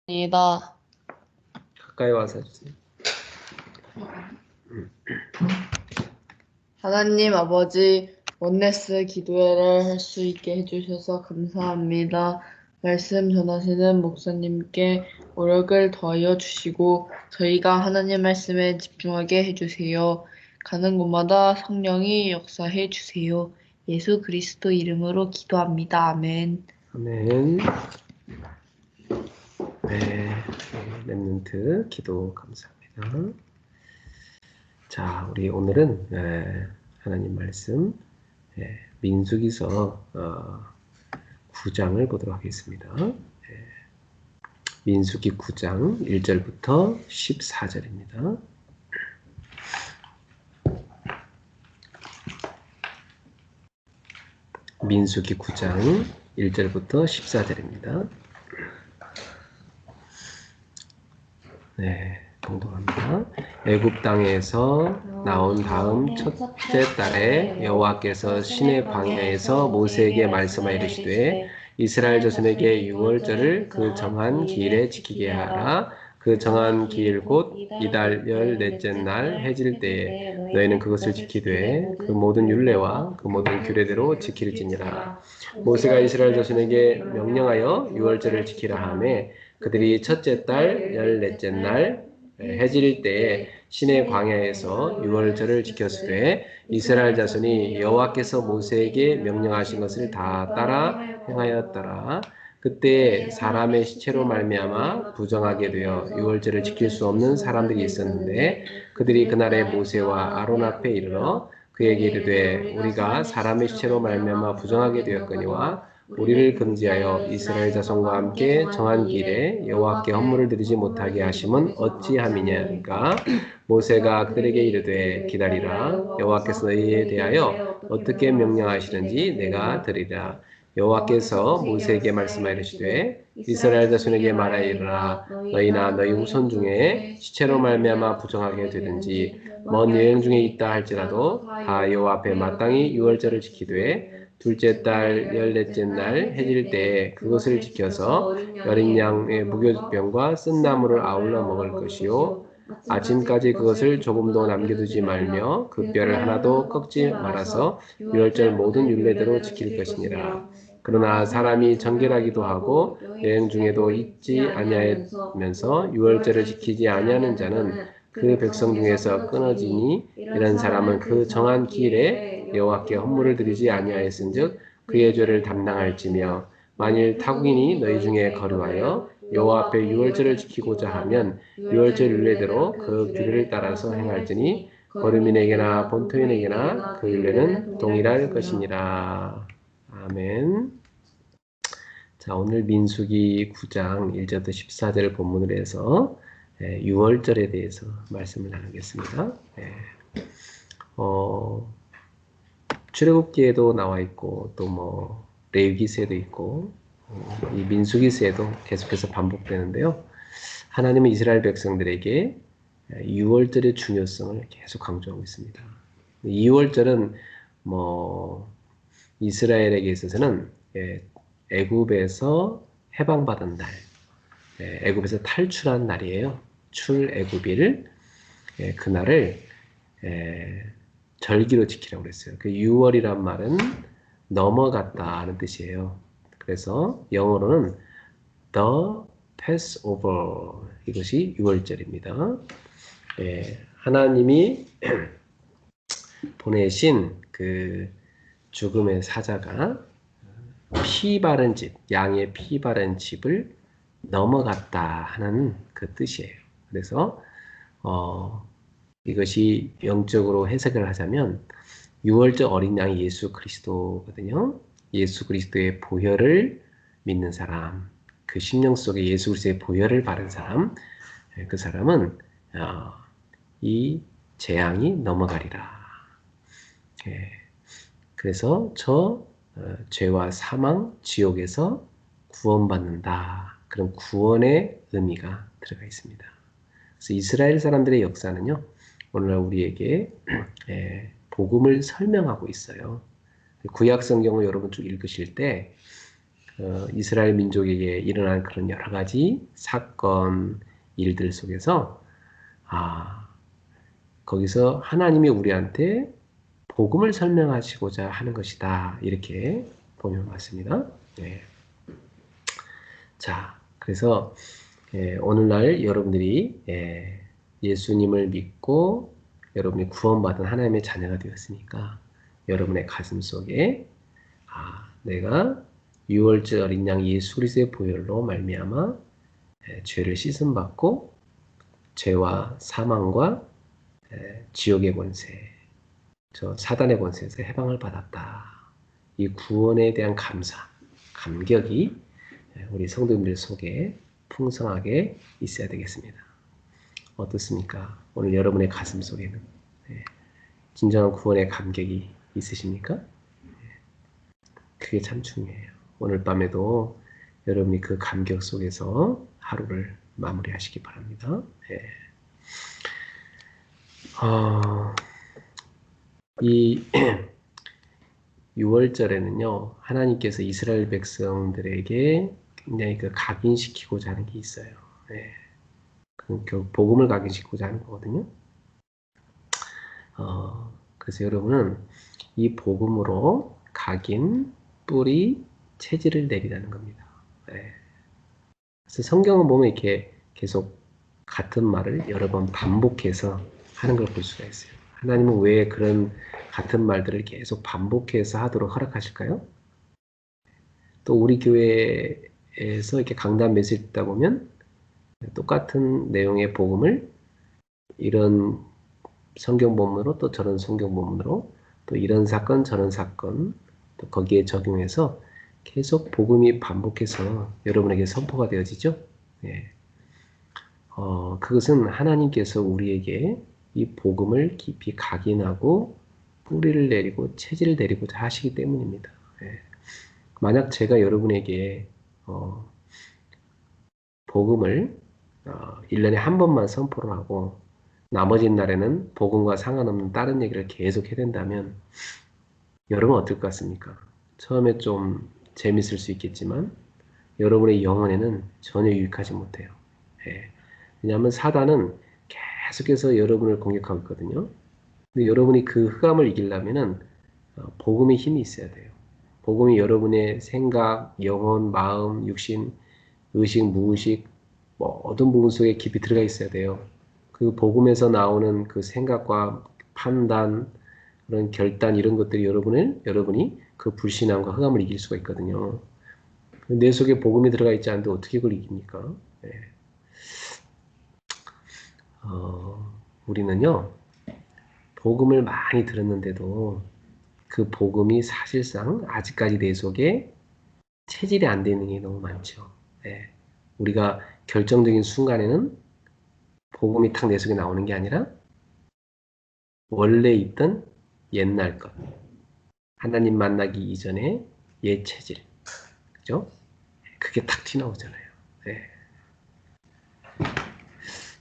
니다. 가까이 와서 해주세요. 하나님 아버지, 원네스 기도회를 할 수 있게 해주셔서 감사합니다. 말씀 전하시는 목사님께 오력을 더하여 주시고 저희가 하나님 말씀에 집중하게 해주세요. 가는 곳마다 성령이 역사해 주세요. 예수 그리스도 이름으로 기도합니다. 아멘. 아멘. 네, 랩런트 기도 감사합니다. 자, 우리 오늘은 하나님 말씀 민수기서 9장을 보도록 하겠습니다. 민수기 9장 1절부터 14절입니다. 민수기 9장 1절부터 14절입니다. 네, 동동합니다. 애굽 땅에서 나온 다음 첫째 달에 여호와께서 시내 광야에서 모세에게 말씀하여 이르시되 이스라엘 자손에게 유월절을 그 정한 기일에 지키게 하라. 그 정한 기일 곧 이달 14째 날 해질 때에 너희는 그것을 지키되 그 모든 율례와 그 모든 규례대로 지킬지니라. 모세가 이스라엘 자손에게 명령하여 유월절을 지키라 하매 그들이 첫째 달 14째 날 해질 때에 시내 광야에서 유월절을 지켰으되 이스라엘 자손이 여호와께서 모세에게 명령하신 것을 다 따라 행하였더라. 그때 사람의 시체로 말미암아 부정하게 되어 유월절을 지킬 수 없는 사람들이 있었는데 그들이 그날에 모세와 아론 앞에 이르러 그에게 이르되 우리가 사람의 시체로 말미암아 부정하게 되었거니와 우리를 금지하여 이스라엘 자손과 함께 정한 길에 여호와께 헌물을 드리지 못하게 하심은 어찌함이냐니까. 모세가 그들에게 이르되 기다리라. 여호와께서 너희에 대하여 어떻게 명령하시는지 내가 들으리라. 여호와께서 모세에게 말씀하시되 이스라엘 자손에게 말하이르라. 너희나 너희 후손 중에 시체로 말미암아 부정하게 되든지 먼 여행 중에 있다 할지라도 다 여호와 앞에 마땅히 유월절을 지키되 둘째 달 14째 날 해질 때에 그것을 지켜서 여린 양의 무교병과 쓴 나물을 아울러 먹을 것이요 아침까지 그것을 조금도 남겨두지 말며 그 뼈를 하나도 꺾지 말아서 유월절 모든 율례대로 지킬 것이니라. 그러나 사람이 정결하기도 하고 여행 중에도 잊지 아니하면서 유월절을 지키지 아니하는 자는 그 백성 중에서 끊어지니 이런 사람은 그 정한 기일에 여호와께 헌물을 드리지 아니하였은즉 그의 죄를 담당할지며 만일 타국인이 너희 중에 거류하여 여호와 앞에 유월절을 지키고자 하면 유월절 율례대로 그 규례를 따라서 행할지니 거류민에게나 본토인에게나 그 율례는 동일할 것이니라. 아멘. 자, 오늘 민수기 9장 1절부터 14절 본문을 해서 유월절에 대해서 말씀을 나누겠습니다. 출애굽기에도 나와 있고 또 뭐 레위기서에도 있고 이 민수기서에도 계속해서 반복되는데요. 하나님은 이스라엘 백성들에게 유월절의 중요성을 계속 강조하고 있습니다. 유월절은 뭐 이스라엘에게 있어서는 애굽에서 해방받은 날, 애굽에서 탈출한 날이에요. 출애굽일 그날을 절기로 지키라고 그랬어요. 그 6월이란 말은 넘어갔다 하는 뜻이에요. 그래서 영어로는 the Passover 이것이 6월절입니다. 하나님이 보내신 그 죽음의 사자가 피 바른 집, 양의 피 바른 집을 넘어갔다 하는 그 뜻이에요. 그래서 이것이 영적으로 해석을 하자면 6월절 어린 양이 예수 그리스도거든요. 예수 그리스도의 보혈을 믿는 사람, 그 심령 속에 예수 그리스도의 보혈을 바른 사람, 그 사람은 이 재앙이 넘어가리라. 그래서 저 죄와 사망, 지옥에서 구원받는다. 그런 구원의 의미가 들어가 있습니다. 그래서 이스라엘 사람들의 역사는요, 오늘날 우리에게 복음을 설명하고 있어요. 구약 성경을 여러분 쭉 읽으실 때 이스라엘 민족에게 일어난 그런 여러 가지 사건, 일들 속에서 거기서 하나님이 우리한테 복음을 설명하시고자 하는 것이다. 이렇게 보면 맞습니다. 네. 자, 그래서 오늘날 여러분들이 예수님을 믿고 여러분이 구원받은 하나님의 자녀가 되었으니까 여러분의 가슴 속에 내가 유월절 어린 양 예수 그리스도의 보혈로 말미암아 죄를 씻음 받고 죄와 사망과 지옥의 권세, 저 사단의 권세에서 해방을 받았다. 이 구원에 대한 감사, 감격이 우리 성도님들 속에 풍성하게 있어야 되겠습니다. 어떻습니까? 오늘 여러분의 가슴 속에는 진정한 구원의 감격이 있으십니까? 그게 참 중요해요. 오늘 밤에도 여러분이 그 감격 속에서 하루를 마무리하시기 바랍니다. 이 6월절에는요, 하나님께서 이스라엘 백성들에게 굉장히 각인시키고자 하는 게 있어요. 그 복음을 각인시키고자 하는 거거든요. 그래서 여러분은 이 복음으로 각인, 뿌리, 체질을 내리라는 겁니다. 그래서 성경을 보면 이렇게 계속 같은 말을 여러 번 반복해서 하는 걸 볼 수가 있어요. 하나님은 왜 그런 같은 말들을 계속 반복해서 하도록 허락하실까요? 또 우리 교회에서 이렇게 강단 메시지 듣다 보면 똑같은 내용의 복음을 이런 성경 본문으로 또 저런 성경 본문으로 또 이런 사건 저런 사건 또 거기에 적용해서 계속 복음이 반복해서 여러분에게 선포가 되어지죠. 그것은 하나님께서 우리에게 이 복음을 깊이 각인하고 뿌리를 내리고 체질을 내리고자 하시기 때문입니다. 만약 제가 여러분에게 복음을 1년에 한 번만 선포를 하고 나머지 날에는 복음과 상관없는 다른 얘기를 계속 해댄다면 여러분 어떨 것 같습니까? 처음에 좀 재밌을 수 있겠지만 여러분의 영혼에는 전혀 유익하지 못해요. 왜냐하면 사단은 계속해서 여러분을 공격하고 있거든요. 근데 여러분이 그 흑암을 이기려면은 복음의 힘이 있어야 돼요. 복음이 여러분의 생각, 영혼, 마음, 육신, 의식, 무의식 모든 부분 속에 깊이 들어가 있어야 돼요. 그 복음에서 나오는 그 생각과 판단, 그런 결단 이런 것들이 여러분이 그 불신앙과 흑암을 이길 수가 있거든요. 내 속에 복음이 들어가 있지 않은데 어떻게 그걸 이깁니까? 우리는요, 복음을 많이 들었는데도 그 복음이 사실상 아직까지 내 속에 체질이 안 되는 게 너무 많죠. 우리가 결정적인 순간에는 복음이 탁 내 속에 나오는 게 아니라 원래 있던 옛날 것, 하나님 만나기 이전에 옛 체질, 그죠? 그게 탁 튀나오잖아요.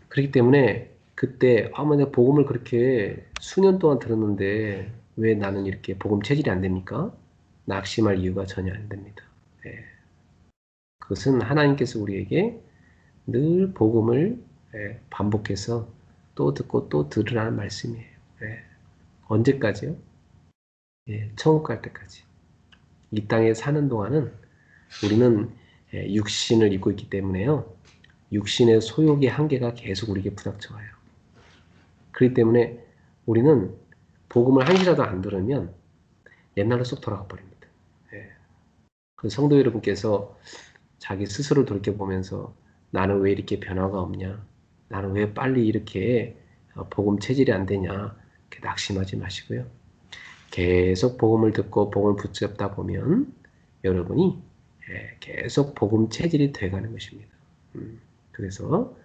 그렇기 때문에 그때 내가 복음을 그렇게 수년 동안 들었는데 왜 나는 이렇게 복음 체질이 안 됩니까? 낙심할 이유가 전혀 안 됩니다. 그것은 하나님께서 우리에게 늘 복음을 반복해서 또 듣고 또 들으라는 말씀이에요. 언제까지요? 천국 갈 때까지. 이 땅에 사는 동안은 우리는 육신을 입고 있기 때문에요. 육신의 소욕의 한계가 계속 우리에게 부닥쳐와요. 그렇기 때문에 우리는 복음을 한시라도 안 들으면 옛날로 쏙 돌아가 버립니다. 그 성도 여러분께서 자기 스스로 돌이켜보면서 나는 왜 이렇게 변화가 없냐? 나는 왜 빨리 이렇게 복음 체질이 안 되냐? 이렇게 낙심하지 마시고요. 계속 복음을 듣고 복음을 붙잡다 보면 여러분이 계속 복음 체질이 돼가는 것입니다. 그래서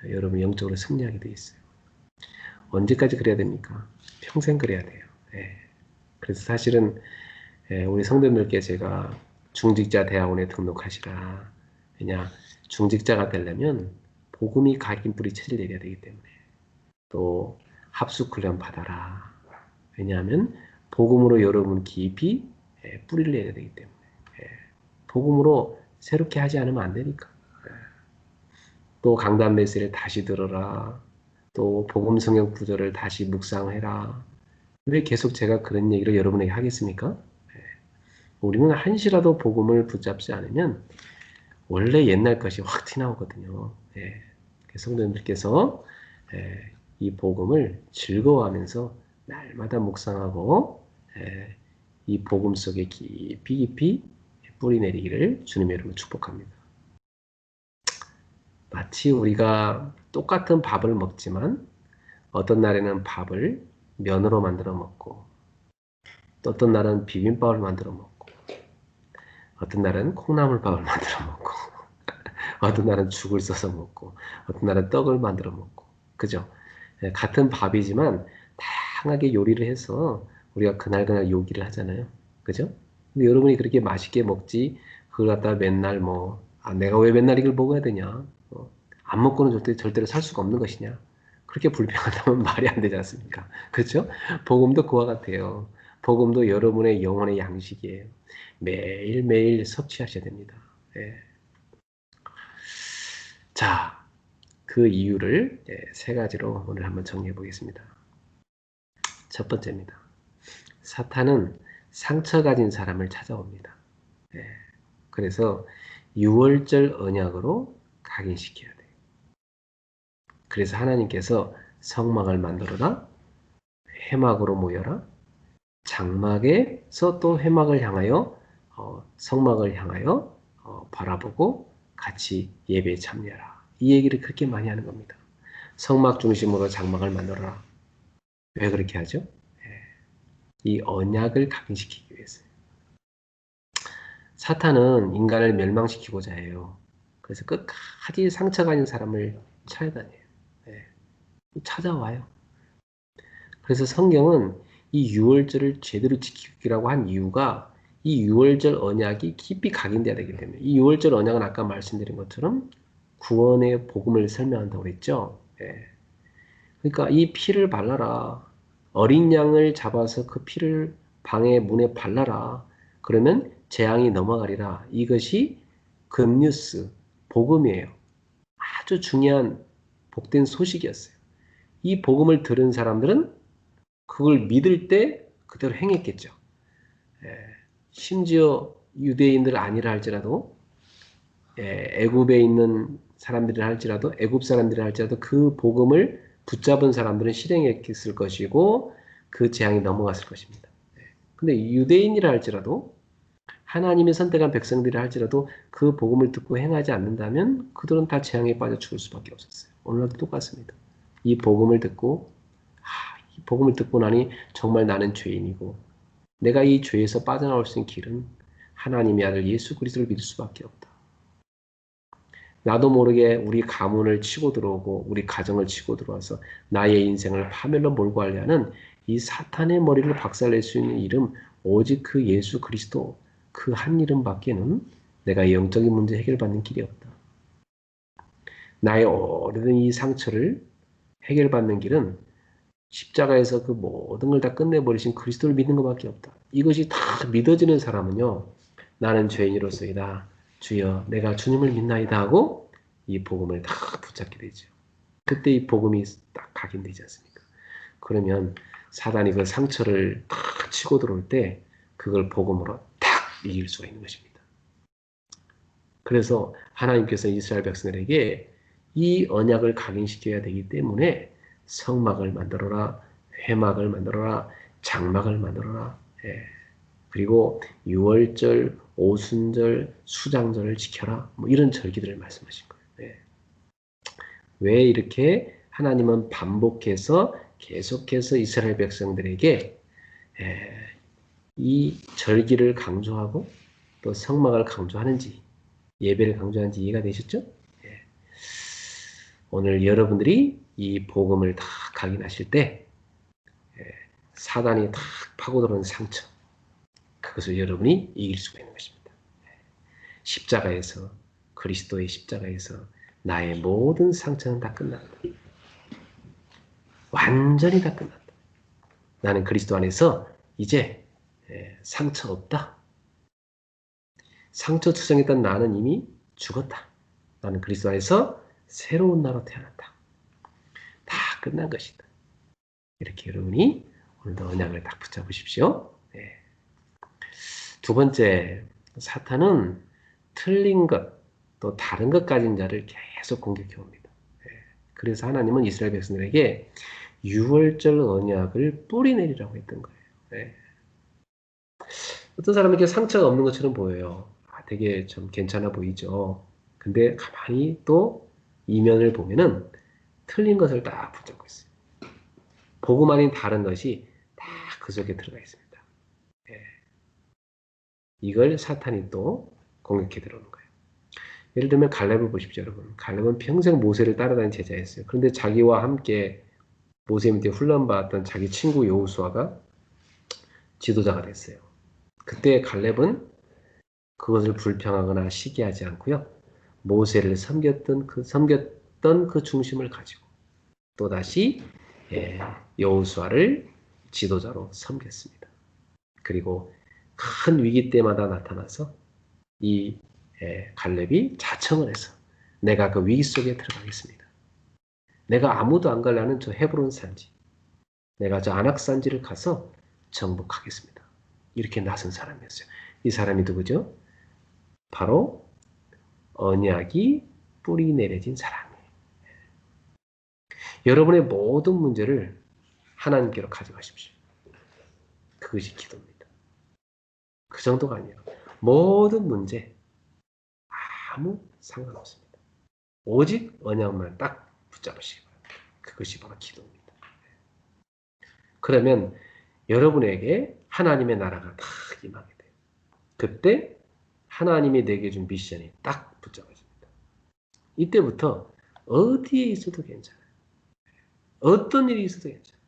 여러분 영적으로 승리하게 돼 있어요. 언제까지 그래야 됩니까? 평생 그래야 돼요. 그래서 사실은 우리 성도님들께 제가 중직자 대학원에 등록하시라. 왜냐, 중직자가 되려면 복음이 각인 뿌리 체질 내려야 되기 때문에 또 합숙 훈련 받아라. 왜냐하면 복음으로 여러분 깊이 뿌리를 내야 되기 때문에 복음으로 새롭게 하지 않으면 안 되니까. 또 강단 메시지를 다시 들어라. 또 복음 성경 구절을 다시 묵상해라. 왜 계속 제가 그런 얘기를 여러분에게 하겠습니까? 우리는 한시라도 복음을 붙잡지 않으면 원래 옛날 것이 확 튀나오거든요. 예. 성도님들께서 이 복음을 즐거워하면서 날마다 묵상하고 이 복음 속에 깊이 깊이 뿌리 내리기를 주님 여러분 축복합니다. 마치 우리가 똑같은 밥을 먹지만 어떤 날에는 밥을 면으로 만들어 먹고 또 어떤 날은 비빔밥을 만들어 먹고 어떤 날은 콩나물밥을 만들어 먹고 어떤 날은 죽을 써서 먹고 어떤 날은 떡을 만들어 먹고 그죠? 같은 밥이지만 다양하게 요리를 해서 우리가 그날그날 요기를 하잖아요. 그죠? 근데 여러분이 그렇게 맛있게 먹지 그걸 갖다가 맨날 내가 왜 맨날 이걸 먹어야 되냐? 안 먹고는 절대로 살 수가 없는 것이냐? 그렇게 불평한다면 말이 안 되지 않습니까? 그렇죠? 복음도 그와 같아요. 복음도 여러분의 영혼의 양식이에요. 매일매일 섭취하셔야 됩니다. 예. 자, 그 이유를 세 가지로 오늘 한번 정리해 보겠습니다. 첫 번째입니다. 사탄은 상처 가진 사람을 찾아옵니다. 그래서 유월절 언약으로 각인시켜야 돼요. 그래서 하나님께서 성막을 만들어라, 회막으로 모여라, 장막에서 또 회막을 향하여 성막을 향하여 바라보고 같이 예배에 참여하라. 이 얘기를 그렇게 많이 하는 겁니다. 성막 중심으로 장막을 만들어라. 왜 그렇게 하죠? 이 언약을 각인시키기 위해서요. 사탄은 인간을 멸망시키고자 해요. 그래서 끝까지 상처가 있는 사람을 찾아다녀요. 찾아와요. 그래서 성경은 이 유월절을 제대로 지키기라고 한 이유가 이 유월절 언약이 깊이 각인돼야 되기 때문에 이 유월절 언약은 아까 말씀드린 것처럼 구원의 복음을 설명한다고 그랬죠. 그러니까 이 피를 발라라. 어린 양을 잡아서 그 피를 방의 문에 발라라. 그러면 재앙이 넘어가리라. 이것이 굿뉴스, 복음이에요. 아주 중요한 복된 소식이었어요. 이 복음을 들은 사람들은 그걸 믿을 때 그대로 행했겠죠. 심지어 유대인들 아니라 할지라도 애굽에 있는 사람들이라 할지라도 애굽 사람들이라 할지라도 그 복음을 붙잡은 사람들은 실행했을 것이고 그 재앙이 넘어갔을 것입니다. 근데 유대인이라 할지라도 하나님이 선택한 백성들이라 할지라도 그 복음을 듣고 행하지 않는다면 그들은 다 재앙에 빠져 죽을 수밖에 없었어요. 오늘날도 똑같습니다. 이 복음을 듣고 이 복음을 듣고 나니 정말 나는 죄인이고 내가 이 죄에서 빠져나올 수 있는 길은 하나님의 아들 예수 그리스도를 믿을 수밖에 없다. 나도 모르게 우리 가문을 치고 들어오고 우리 가정을 치고 들어와서 나의 인생을 파멸로 몰고 가려는 이 사탄의 머리를 박살낼 수 있는 이름 오직 그 예수 그리스도 그 한 이름밖에는 내가 영적인 문제 해결받는 길이 없다. 나의 오래된 이 상처를 해결받는 길은 십자가에서 그 모든 걸 다 끝내버리신 그리스도를 믿는 것밖에 없다. 이것이 다 믿어지는 사람은요. 나는 죄인으로서이다. 주여 내가 주님을 믿나이다 하고 이 복음을 다 붙잡게 되죠. 그때 이 복음이 딱 각인되지 않습니까? 그러면 사단이 그 상처를 딱 치고 들어올 때 그걸 복음으로 딱 이길 수가 있는 것입니다. 그래서 하나님께서 이스라엘 백성들에게 이 언약을 각인시켜야 되기 때문에 성막을 만들어라, 회막을 만들어라, 장막을 만들어라. 그리고 유월절, 오순절, 수장절을 지켜라. 이런 절기들을 말씀하신 거예요. 왜 이렇게 하나님은 반복해서 계속해서 이스라엘 백성들에게 이 절기를 강조하고 또 성막을 강조하는지 예배를 강조하는지 이해가 되셨죠? 오늘 여러분들이 이 복음을 다 각인하실 때 사단이 다 파고들어오는 상처 그것을 여러분이 이길 수가 있는 것입니다. 십자가에서 그리스도의 십자가에서 나의 모든 상처는 다 끝난다. 완전히 다 끝난다. 나는 그리스도 안에서 이제 상처 없다. 상처 투성했던 나는 이미 죽었다. 나는 그리스도 안에서 새로운 나로 태어났다. 다 끝난 것이다. 이렇게 여러분이 오늘도 언약을 딱 붙잡으십시오. 네. 두 번째, 사탄은 틀린 것, 또 다른 것 가진 자를 계속 공격해 옵니다. 네. 그래서 하나님은 이스라엘 백성들에게 유월절 언약을 뿌리내리라고 했던 거예요. 네. 어떤 사람은 이렇게 상처가 없는 것처럼 보여요. 되게 좀 괜찮아 보이죠. 근데 가만히 또 이면을 보면은 틀린 것을 딱 붙잡고 있어요. 복음 아닌 다른 것이 다 그 속에 들어가 있습니다. 예. 이걸 사탄이 또 공격해 들어오는 거예요. 예를 들면 갈렙을 보십시오, 여러분. 갈렙은 평생 모세를 따라다닌 제자였어요. 그런데 자기와 함께 모세 밑에 훈련받았던 자기 친구 여호수아가 지도자가 됐어요. 그때 갈렙은 그것을 불평하거나 시기하지 않고요. 모세를 섬겼던 그 중심을 가지고 또다시 여호수아를 지도자로 섬겼습니다. 그리고 큰 위기 때마다 나타나서 이 갈렙이 자청을 해서 내가 그 위기 속에 들어가겠습니다. 내가 아무도 안 가려는 저 헤브론 산지, 내가 저 아낙 산지를 가서 정복하겠습니다. 이렇게 나선 사람이었어요. 이 사람이 누구죠? 바로 언약이 뿌리 내려진 사람이에요. 여러분의 모든 문제를 하나님께로 가져가십시오. 그것이 기도입니다. 그 정도가 아니에요. 모든 문제 아무 상관없습니다. 오직 언약만 딱 붙잡으시기 바랍니다. 그것이 바로 기도입니다. 그러면 여러분에게 하나님의 나라가 딱 임하게 돼요. 그때 하나님이 내게 준 미션이 딱 붙잡아집니다. 이때부터 어디에 있어도 괜찮아요. 어떤 일이 있어도 괜찮아요.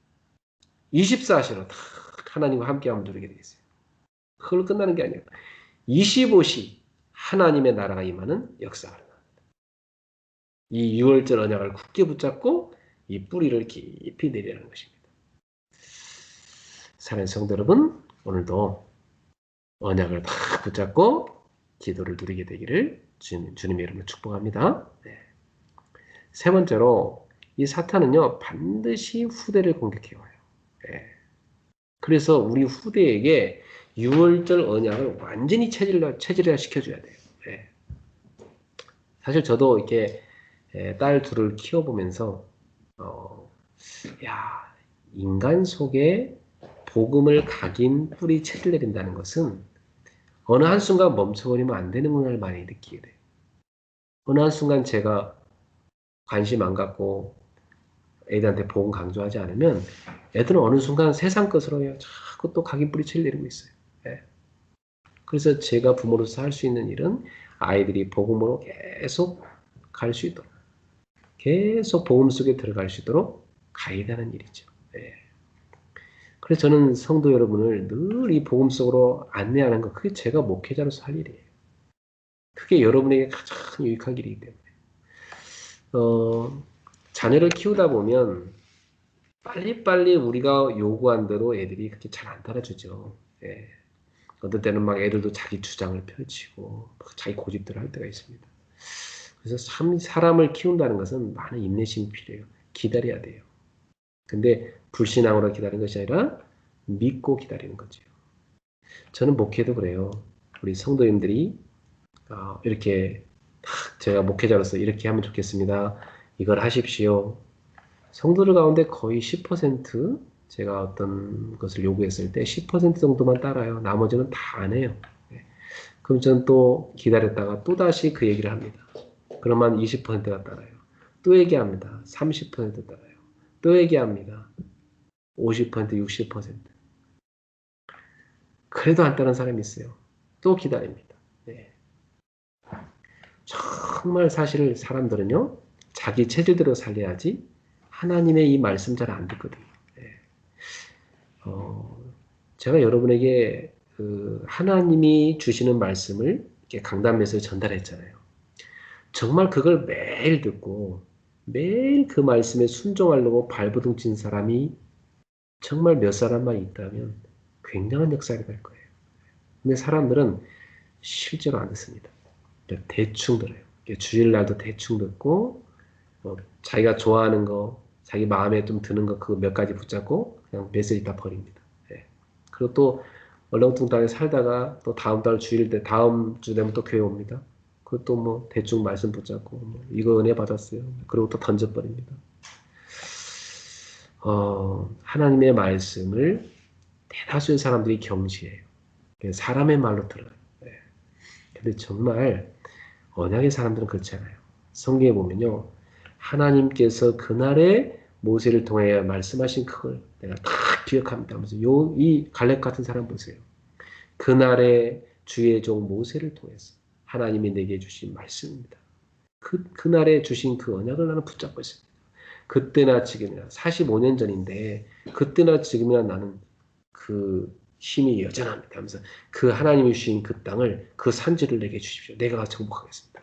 24시로 딱 하나님과 함께하면 누리게 되겠어요. 그걸로 끝나는 게 아니에요. 25시 하나님의 나라가 임하는 역사가 일어납니다. 이 6월절 언약을 굳게 붙잡고 이 뿌리를 깊이 내리라는 것입니다. 사랑하는 성도 여러분, 오늘도 언약을 딱 붙잡고 기도를 누리게 되기를 주님의 이름으로 축복합니다. 네. 세 번째로 이 사탄은요 반드시 후대를 공격해 와요. 네. 그래서 우리 후대에게 6월절 언약을 완전히 체질화 시켜줘야 돼요. 네. 사실 저도 이렇게 딸 둘을 키워보면서 인간 속에 복음을 각인 뿌리 체질 내린다는 것은 어느 한순간 멈춰버리면 안 되는구나를 많이 느끼게 돼요. 어느 한순간 제가 관심 안 갖고 애들한테 복음 강조하지 않으면 애들은 어느 순간 세상 것으로 자꾸 또 각인 뿌리 체질 내리고 있어요. 네. 그래서 제가 부모로서 할 수 있는 일은 아이들이 복음으로 계속 갈 수 있도록 계속 복음 속에 들어갈 수 있도록 가이드하는 일이죠. 네. 그래서 저는 성도 여러분을 늘 이 복음 속으로 안내하는 것, 그게 제가 목회자로서 할 일이에요. 그게 여러분에게 가장 유익한 일이기 때문에. 자녀를 키우다 보면 빨리빨리 우리가 요구한 대로 애들이 그렇게 잘 안 따라주죠. 예. 어떤 때는 막 애들도 자기 주장을 펼치고 자기 고집대로 할 때가 있습니다. 그래서 참 사람을 키운다는 것은 많은 인내심이 필요해요. 기다려야 돼요. 근데 불신앙으로 기다리는 것이 아니라 믿고 기다리는 거죠. 저는 목회도 그래요. 우리 성도님들이 이렇게 제가 목회자로서 이렇게 하면 좋겠습니다. 이걸 하십시오. 성도들 가운데 거의 10% 제가 어떤 것을 요구했을 때 10% 정도만 따라요. 나머지는 다 안 해요. 그럼 저는 또 기다렸다가 또다시 그 얘기를 합니다. 그러면 20%가 따라요. 또 얘기합니다. 30% 따라요. 또 얘기합니다. 50%, 60%. 그래도 안 따르는 사람이 있어요. 또 기다립니다. 네. 정말 사실 사람들은요, 자기 체질대로 살려야지 하나님의 이 말씀 잘 안 듣거든요. 네. 제가 여러분에게 하나님이 주시는 말씀을 이렇게 강단에서 전달했잖아요. 정말 그걸 매일 듣고 매일 그 말씀에 순종하려고 발버둥 친 사람이 정말 몇 사람만 있다면 굉장한 역사가 될 거예요. 근데 사람들은 실제로 안 듣습니다. 대충 들어요. 주일날도 대충 듣고 자기가 좋아하는 거, 자기 마음에 좀 드는 거 그거 몇 가지 붙잡고 그냥 메시지 다 버립니다. 예. 그리고 또 얼렁뚱땅하게 살다가 또 다음 달 주일 때 다음 주 되면 또 교회 옵니다. 그것도 뭐 대충 말씀 붙잡고 이거 은혜 받았어요. 그리고 또 던져버립니다. 하나님의 말씀을 대다수의 사람들이 경시해요. 사람의 말로 들어요. 예. 근데 정말 언약의 사람들은 그렇지 않아요. 성경에 보면요. 하나님께서 그날에 모세를 통해 말씀하신 그걸 내가 다 기억합니다 하면서 이 갈렙 같은 사람 보세요. 그날에 주의 종 모세를 통해서 하나님이 내게 주신 말씀입니다. 그날에 주신 그 언약을 나는 붙잡고 있습니다. 그때나 지금이나 45년 전인데 그때나 지금이나 나는 그 힘이 여전합니다 하면서 그 하나님이 주신 그 땅을 그 산지를 내게 주십시오. 내가 정복하겠습니다.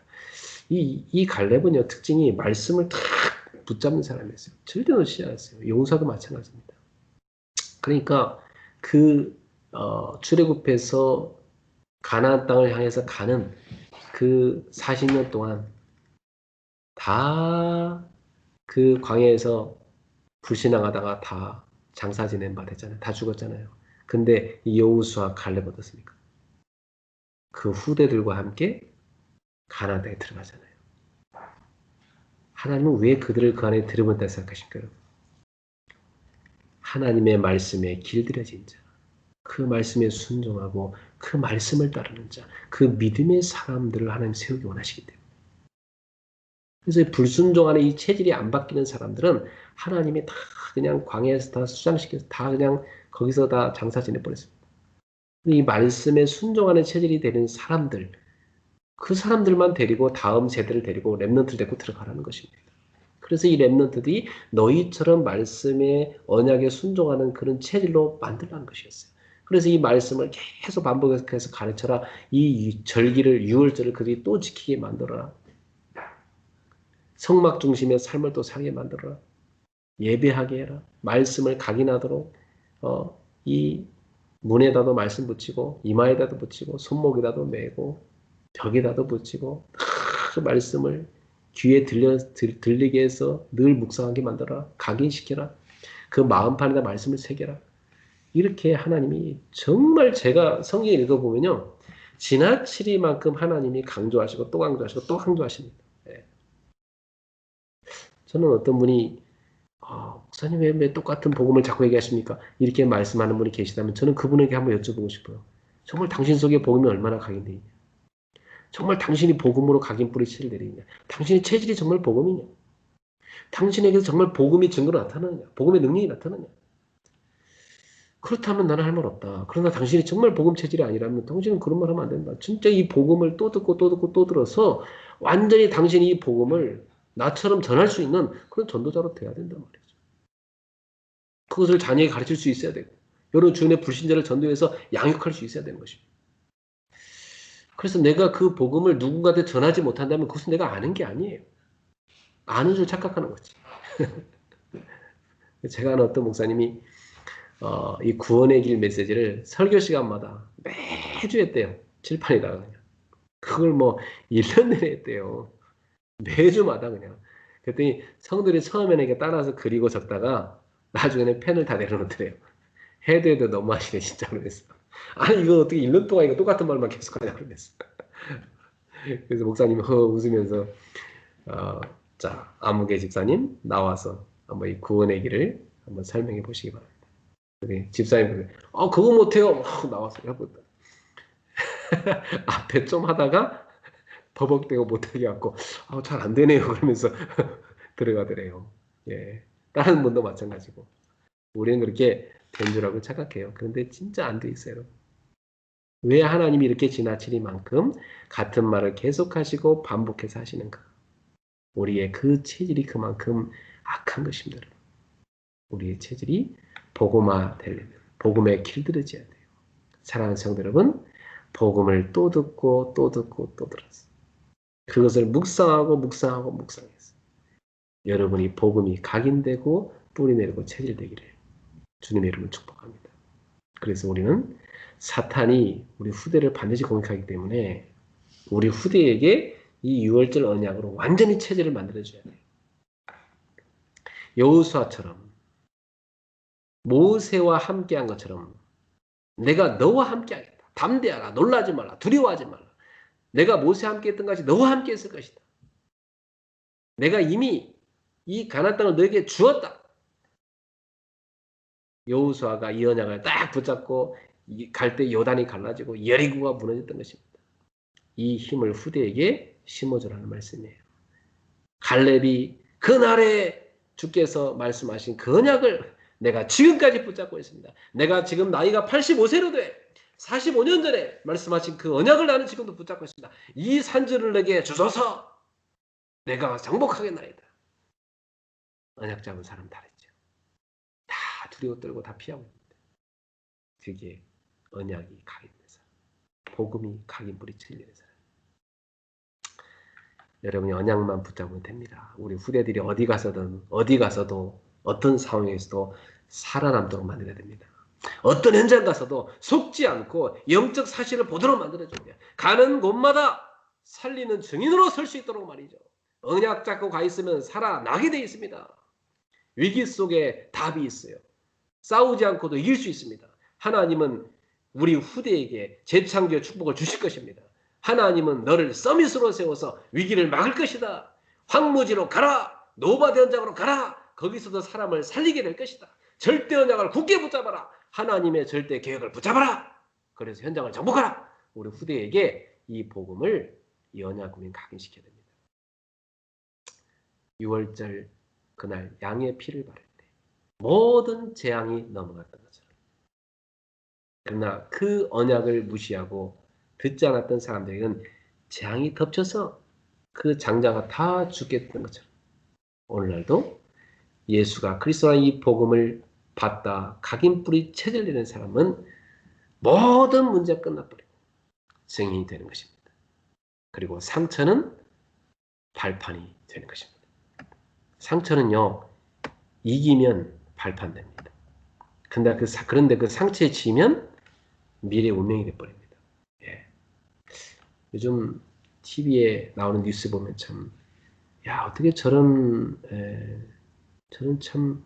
이 갈렙은요 특징이 말씀을 탁 붙잡는 사람이었어요. 절대 놓치지 않았어요. 용사도 마찬가지입니다. 그러니까 그 출애굽해서 가나안 땅을 향해서 가는 그 40년 동안 다 그 광야에서 불신앙하다가 다 장사 지낸 바 됐잖아요. 다 죽었잖아요. 근데 이 여호수아 갈렙 어떻습니까? 그 후대들과 함께 가나안 땅에 들어가잖아요. 하나님은 왜 그들을 그 안에 들여본다 생각하십니까? 여러분? 하나님의 말씀에 길들여진 자, 그 말씀에 순종하고 그 말씀을 따르는 자, 그 믿음의 사람들을 하나님 세우기 원하시기 때문에. 그래서 불순종하는 이 체질이 안 바뀌는 사람들은 하나님이 다 그냥 광야에서 다 수장시켜서 다 그냥 거기서 다 장사 지내버렸습니다. 이 말씀에 순종하는 체질이 되는 사람들, 그 사람들만 데리고 다음 세대를 데리고 렘넌트를 데리고 들어가라는 것입니다. 그래서 이 렘넌트들이 너희처럼 말씀의 언약에 순종하는 그런 체질로 만들라는 것이었어요. 그래서 이 말씀을 계속 반복해서 가르쳐라. 이 절기를 유월절을 그들이 또 지키게 만들어라. 성막 중심의 삶을 또 살게 만들어라. 예배하게 해라. 말씀을 각인하도록 이 문에다도 말씀 붙이고 이마에다도 붙이고 손목에다도 메고 벽에다도 붙이고 그 말씀을 귀에 들리게 해서 늘 묵상하게 만들어라. 각인시켜라. 그 마음판에다 말씀을 새겨라. 이렇게 하나님이 정말 제가 성경 읽어보면요. 지나치리만큼 하나님이 강조하시고 또 강조하시고 또 강조하십니다. 예. 저는 어떤 분이 목사님 왜 똑같은 복음을 자꾸 얘기하십니까? 이렇게 말씀하는 분이 계시다면 저는 그분에게 한번 여쭤보고 싶어요. 정말 당신 속에 복음이 얼마나 각인되어 있냐? 정말 당신이 복음으로 각인 뿌리치를 내리느냐? 당신의 체질이 정말 복음이냐? 당신에게서 정말 복음이 증거로 나타나느냐? 복음의 능력이 나타나느냐? 그렇다면 나는 할 말 없다. 그러나 당신이 정말 복음 체질이 아니라면 당신은 그런 말 하면 안 된다. 진짜 이 복음을 또 듣고 또 듣고 또 들어서 완전히 당신이 이 복음을 나처럼 전할 수 있는 그런 전도자로 돼야 된단 말이죠. 그것을 자녀에게 가르칠 수 있어야 되고 여러 주변의 불신자를 전도해서 양육할 수 있어야 되는 것입니다. 그래서 내가 그 복음을 누군가한테 전하지 못한다면 그것은 내가 아는 게 아니에요. 아는 줄 착각하는 거지. 제가 아는 어떤 목사님이 이 구원의 길 메시지를 설교 시간마다 매주 했대요. 칠판에다가 그냥. 그걸 뭐 1년 내내 했대요. 매주마다 그냥. 그랬더니 성들이 처음에는 이렇게 따라서 그리고 적다가 나중에는 펜을 다 내려놓더래요. 해도 너무하시네 진짜 그랬어. 아니 이거 어떻게 1년 동안 이거 똑같은 말만 계속하냐 그랬어. 그래서 목사님이 웃으면서 자 아무개 집사님 나와서 한번 이 구원의 길을 한번 설명해 보시기 바랍니다. 집사님 그거 못해요. 나와서 해보다. 앞에 좀 하다가 버벅대고 못하게 갖고 잘 안 되네요 그러면서 들어가더래요. 예, 다른 분도 마찬가지고 우리는 그렇게 된 줄 알고 착각해요. 그런데 진짜 안 돼 있어요. 왜 하나님이 이렇게 지나치리만큼 같은 말을 계속하시고 반복해서 하시는가? 우리의 그 체질이 그만큼 악한 것입니다. 우리의 체질이 복음화 되려면 복음에 길들여져야 돼요. 사랑하는 성도 여러분, 복음을 또 듣고 또 듣고 또 들었어요. 그것을 묵상하고 묵상하고 묵상했어요. 여러분이 복음이 각인되고 뿌리 내리고 체질되기를 주님의 이름으로 축복합니다. 그래서 우리는 사탄이 우리 후대를 반드시 공격하기 때문에 우리 후대에게 이 유월절 언약으로 완전히 체제를 만들어줘야 돼요. 여호수아처럼 모세와 함께한 것처럼 내가 너와 함께하겠다. 담대하라. 놀라지 말라. 두려워하지 말라. 내가 모세와 함께했던 것이 너와 함께했을 것이다. 내가 이미 이 가나안 땅을 너에게 주었다. 여호수아가 이 언약을 딱 붙잡고 갈 때 요단이 갈라지고 여리고가 무너졌던 것입니다. 이 힘을 후대에게 심어주라는 말씀이에요. 갈렙이 그날에 주께서 말씀하신 그 언약을 내가 지금까지 붙잡고 있습니다. 내가 지금 나이가 85세로 돼 45년 전에 말씀하신 그 언약을 나는 지금도 붙잡고 있습니다. 이 산지를 내게 주소서. 내가 정복하겠나이다. 언약 잡은 사람 다르죠. 다 두려워 떨고 다 피하고 있는데 그게 언약이 각인된 사람, 복음이 각인 뿌리 찔리는 사람. 여러분이 언약만 붙잡으면 됩니다. 우리 후대들이 어디 가서도 어떤 상황에서도 살아남도록 만들어야 됩니다. 어떤 현장 가서도 속지 않고 영적 사실을 보도록 만들어줘야 돼요. 가는 곳마다 살리는 증인으로 설 수 있도록 말이죠. 언약 잡고 가 있으면 살아나게 돼 있습니다. 위기 속에 답이 있어요. 싸우지 않고도 이길 수 있습니다. 하나님은 우리 후대에게 재창조의 축복을 주실 것입니다. 하나님은 너를 서밋으로 세워서 위기를 막을 것이다. 황무지로 가라. 노바대 현장으로 가라. 거기서도 사람을 살리게 될 것이다. 절대 언약을 굳게 붙잡아라. 하나님의 절대 계획을 붙잡아라. 그래서 현장을 정복하라. 우리 후대에게 이 복음을 이 언약으로 각인시켜야 됩니다. 6월절 그날 양의 피를 바를 때 모든 재앙이 넘어갔던 것처럼. 그러나 그 언약을 무시하고 듣지 않았던 사람들에게는 재앙이 덮쳐서 그 장자가 다 죽게 됐던 것처럼 오늘날도 예수가 그리스도라는 이 복음을 받다 각인 뿌리 체질 내는 사람은 모든 문제가 끝나버리고 증인이 되는 것입니다. 그리고 상처는 발판이 되는 것입니다. 상처는요 이기면 발판됩니다. 그런데 그 상처에 지면 미래 운명이 돼버립니다. 예. 요즘 TV에 나오는 뉴스 보면 참, 어떻게 저런 참,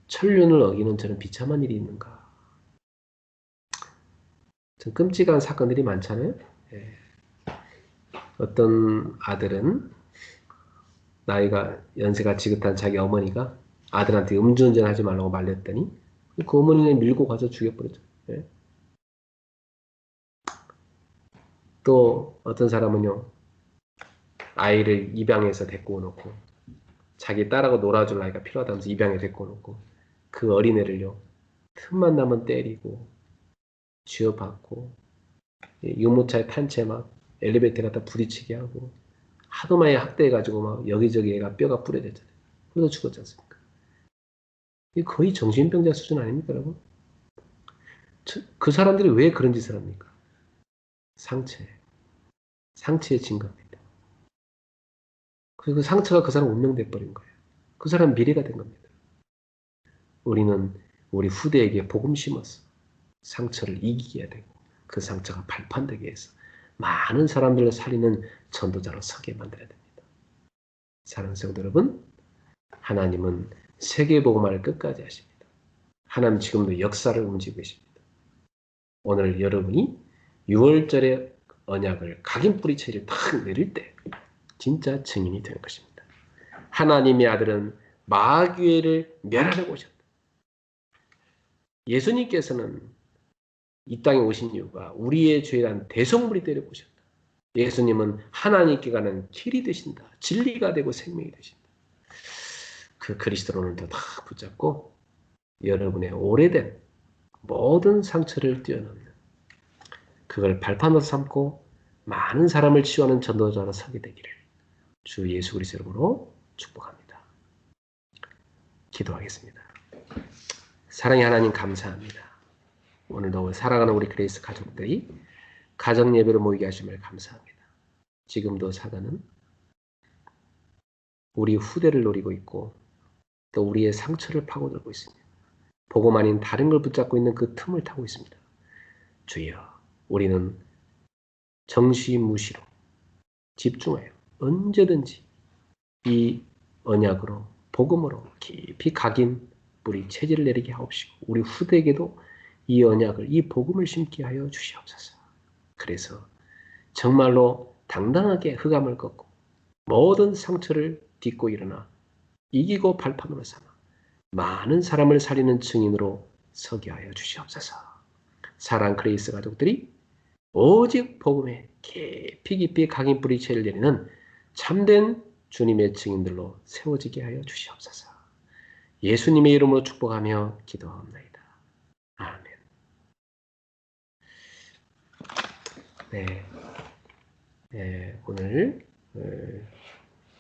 천륜을 어기는 저런 비참한 일이 있는가. 좀 끔찍한 사건들이 많잖아요. 예. 어떤 아들은 연세가 지긋한 자기 어머니가 아들한테 음주운전 하지 말라고 말렸더니 그 어머니는 밀고 가서 죽여버렸죠. 예. 또 어떤 사람은요 아이를 입양해서 데리고 오놓고 자기 딸하고 놀아줄 아이가 필요하다면서 입양해 데리고 오놓고 그 어린애를요 틈만 나면 때리고 쥐어박고 유모차에 탄 채 막 엘리베이터 갖다 부딪히게 하고 하도 많이 학대해가지고 막 여기저기 애가 뼈가 부러졌잖아요. 그래서 죽었지 않습니까? 이게 거의 정신병자 수준 아닙니까 여러분? 그 사람들이 왜 그런 짓을 합니까? 상처의 증거입니다. 그리고 그 상처가 그 사람 운명돼 버린 거예요. 그 사람 미래가 된 겁니다. 우리는 우리 후대에게 복음 심어서 상처를 이기게 해야 되고 그 상처가 발판되게 해서 많은 사람들을 살리는 전도자로 서게 만들어야 됩니다. 사랑하는 성도 여러분, 하나님은 세계복음화를 끝까지 하십니다. 하나님 지금도 역사를 움직이고 계십니다. 오늘 여러분이 6월절의 언약을 각인 뿌리채를 탁 내릴 때 진짜 증인이 되는 것입니다. 하나님의 아들은 마귀를 멸하려고 오셨다. 예수님께서는 이 땅에 오신 이유가 우리의 죄란 대속물이 되려고 오셨다. 예수님은 하나님께 가는 길이 되신다. 진리가 되고 생명이 되신다. 그 그리스도를 오늘도 다 붙잡고 여러분의 오래된 모든 상처를 뛰어넘는 그걸 발판으로 삼고 많은 사람을 치유하는 전도자로 서게 되기를 주 예수 그리스도 이름으로 축복합니다. 기도하겠습니다. 사랑의 하나님 감사합니다. 오늘도 사랑하는 우리 그레이스 가족들이 가정 예배로 모이게 하심을 감사합니다. 지금도 사단은 우리 후대를 노리고 있고 또 우리의 상처를 파고들고 있습니다. 복음 아닌 다른 걸 붙잡고 있는 그 틈을 타고 있습니다. 주여, 우리는 정시무시로 집중하여 언제든지 이 언약으로 복음으로 깊이 각인 뿌리 체질을 내리게 하옵시고 우리 후대에게도 이 언약을 이 복음을 심게 하여 주시옵소서. 그래서 정말로 당당하게 흑암을 걷고 모든 상처를 딛고 일어나 이기고 발판으로 삼아 많은 사람을 살리는 증인으로 서게 하여 주시옵소서. 사랑 그레이스 가족들이 오직 복음에 깊이 각인 뿌리 체를 내리는 참된 주님의 증인들로 세워지게 하여 주시옵소서. 예수님의 이름으로 축복하며 기도합니다. 아멘. 네, 오늘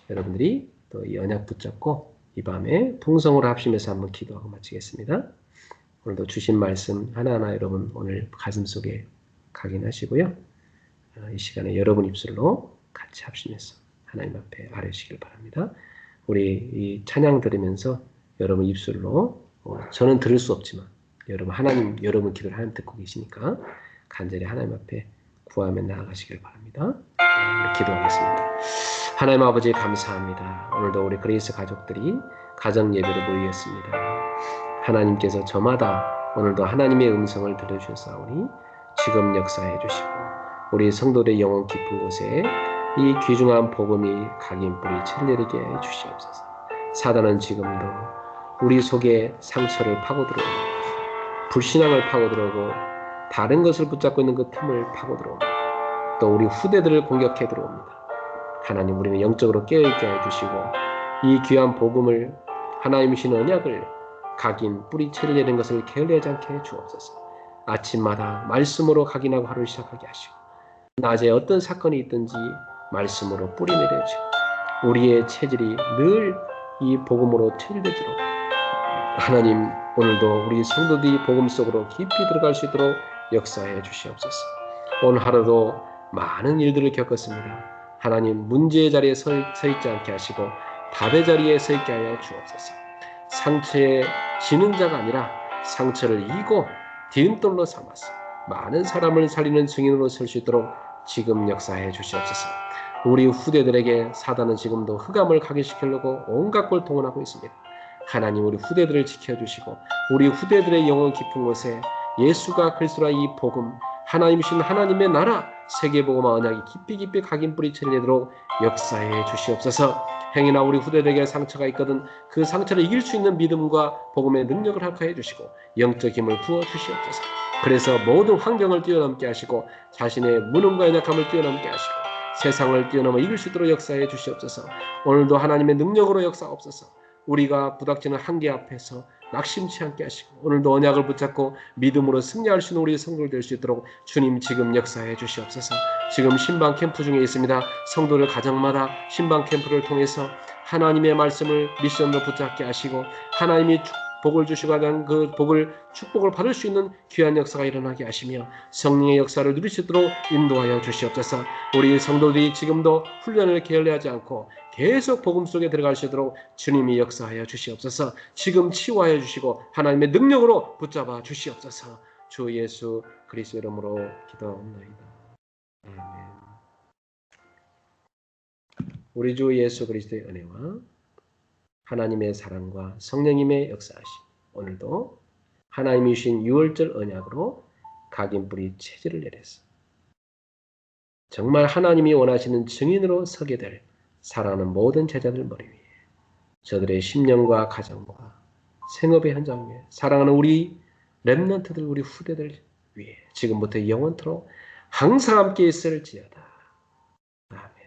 여러분들이 또 이 언약 붙잡고 이 밤에 풍성으로 합심해서 한번 기도하고 마치겠습니다. 오늘도 주신 말씀 하나하나 여러분 오늘 가슴속에 각인하시고요. 이 시간에 여러분 입술로 같이 합심해서 하나님 앞에 아뢰시길 바랍니다. 우리 이 찬양 들으면서 여러분 입술로 저는 들을 수 없지만 하나님 여러분 기도를 하나님 듣고 계시니까 간절히 하나님 앞에 구하며 나아가시길 바랍니다. 우리 기도하겠습니다. 하나님 아버지 감사합니다. 오늘도 우리 그레이스 가족들이 가정 예배로 모이었습니다. 하나님께서 저마다 오늘도 하나님의 음성을 들려주셨사오니 지금 역사해 주시고 우리 성도들의 영혼 깊은 곳에 이 귀중한 복음이 각인 뿌리 체내리게 해 주시옵소서. 사단은 지금도 우리 속에 상처를 파고들어오고 불신앙을 파고들어오고 다른 것을 붙잡고 있는 그 틈을 파고들어옵니다. 또 우리 후대들을 공격해 들어옵니다. 하나님 우리는 영적으로 깨어있게 해주시고 이 귀한 복음을 하나님이신 언약을 각인 뿌리채를 내는 것을 게을리하지 않게 주옵소서. 아침마다 말씀으로 각인하고 하루를 시작하게 하시고 낮에 어떤 사건이 있든지 말씀으로 뿌리 내려주고 우리의 체질이 늘 이 복음으로 체질되도록 하나님 오늘도 우리 성도들이 복음 속으로 깊이 들어갈 수 있도록 역사해 주시옵소서. 오늘 하루도 많은 일들을 겪었습니다. 하나님 문제의 자리에 서 있지 않게 하시고 답의 자리에 서 있게 하여 주옵소서. 상처에 지는 자가 아니라 상처를 이고 디딤돌로 삼아서 많은 사람을 살리는 증인으로 설 수 있도록 지금 역사해 주시옵소서. 우리 후대들에게 사단은 지금도 흑암을 각인시키려고 온갖 걸 동원하고 있습니다. 하나님 우리 후대들을 지켜주시고 우리 후대들의 영혼 깊은 곳에 예수가 그리스도라 이 복음 하나님이신 하나님의 나라 세계복음화 언약이 깊이 각인 뿌리채를 내도록 역사해 주시옵소서. 행여나 우리 후대들에게 상처가 있거든 그 상처를 이길 수 있는 믿음과 복음의 능력을 허락해 주시고 영적 힘을 부어 주시옵소서. 그래서 모든 환경을 뛰어넘게 하시고 자신의 무능과 연약함을 뛰어넘게 하시고 세상을 뛰어넘어 이길 수 있도록 역사해 주시옵소서. 오늘도 하나님의 능력으로 역사옵소서. 우리가 부닥치는 한계 앞에서 낙심치 않게 하시고 오늘도 언약을 붙잡고 믿음으로 승리할 수 있는 우리 성도들 될 수 있도록 주님 지금 역사해 주시옵소서. 지금 신방 캠프 중에 있습니다. 성도들 가정마다 신방 캠프를 통해서 하나님의 말씀을 미션으로 붙잡게 하시고 하나님이 복을 주시고 하는 그 축복을 받을 수 있는 귀한 역사가 일어나게 하시며 성령의 역사를 누릴 수 있도록 인도하여 주시옵소서. 우리 성도들이 지금도 훈련을 게을리하지 않고 계속 복음 속에 들어갈 수 있도록 주님이 역사하여 주시옵소서. 지금 치유하여 주시고 하나님의 능력으로 붙잡아 주시옵소서. 주 예수 그리스도 이름으로 기도합니다. 아멘. 우리 주 예수 그리스도의 은혜와 하나님의 사랑과 성령님의 역사하심 오늘도 하나님이 주신 6월절 언약으로 각인 뿌리 체질을 내려서 정말 하나님이 원하시는 증인으로 서게 될 사랑하는 모든 제자들 머리 위에 저들의 심령과 가정과 생업의 현장 위에 사랑하는 우리 렘넌트들 우리 후대들 위에 지금부터 영원토록 항상 함께 있을지어다. 아멘.